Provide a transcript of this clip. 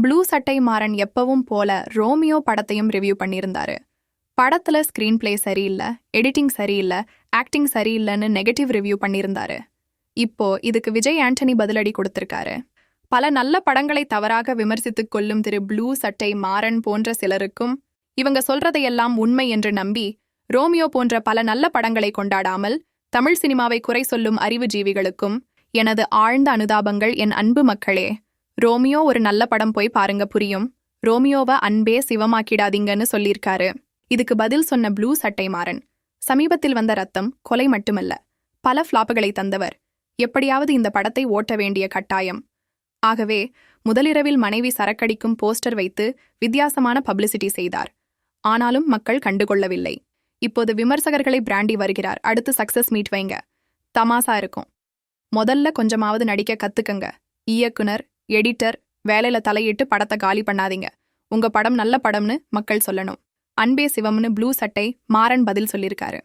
Blue சட்டை மாறன் எப்பவும் போல ரோமியோ படத்தையும் ரிவ்யூ பண்ணியிருந்தாரு. படத்துல ஸ்கிரீன் பிளே சரியில்லை, எடிட்டிங் சரியில்லை, ஆக்டிங் சரியில்லைன்னு நெகட்டிவ் ரிவ்யூ பண்ணியிருந்தாரு. இப்போ இதுக்கு விஜய் ஆண்டனி பதிலடி கொடுத்திருக்காரு. பல நல்ல படங்களை தவறாக விமர்சித்துக் கொள்ளும் திரு ப்ளூ சட்டை மாறன் போன்ற சிலருக்கும் இவங்க சொல்றதையெல்லாம் உண்மை என்று நம்பி ரோமியோ போன்ற பல நல்ல படங்களை கொண்டாடாமல் தமிழ் சினிமாவை குறை சொல்லும் அறிவுஜீவிகளுக்கும் எனது ஆழ்ந்த அனுதாபங்கள். என் அன்பு மக்களே, ரோமியோ ஒரு நல்ல படம், போய் பாருங்க, புரியும். ரோமியோவை அன்பே சிவமாக்கிடாதீங்கன்னு சொல்லியிருக்காரு. இதுக்கு பதில் சொன்ன ப்ளூ சட்டை மாறன், சமீபத்தில் வந்த ரத்தம் கொலை மட்டுமல்ல, பல ஃப்ளாப்புகளை தந்தவர். எப்படியாவது இந்த படத்தை ஓட்ட வேண்டிய கட்டாயம். ஆகவே முதலிரவில் மனைவி சரக்கடிக்கும் போஸ்டர் வைத்து வித்தியாசமான பப்ளிசிட்டி செய்தார். ஆனாலும் மக்கள் கண்டுகொள்ளவில்லை. இப்போது விமர்சகர்களை பிராண்டி வருகிறார். அடுத்து சக்சஸ் மீட் வைங்க, தமாசா இருக்கும். முதல்ல கொஞ்சமாவது நடிக்க கத்துக்கங்க. இயக்குனர், எடிட்டர் வேலையில தலையிட்டு படத்தை காலி பண்ணாதீங்க. உங்க படம் நல்ல படம்னு மக்கள் சொல்லணும். அன்பே சிவம்னு ப்ளூ சட்டை மாறன் பதில் சொல்லியிருக்காரு.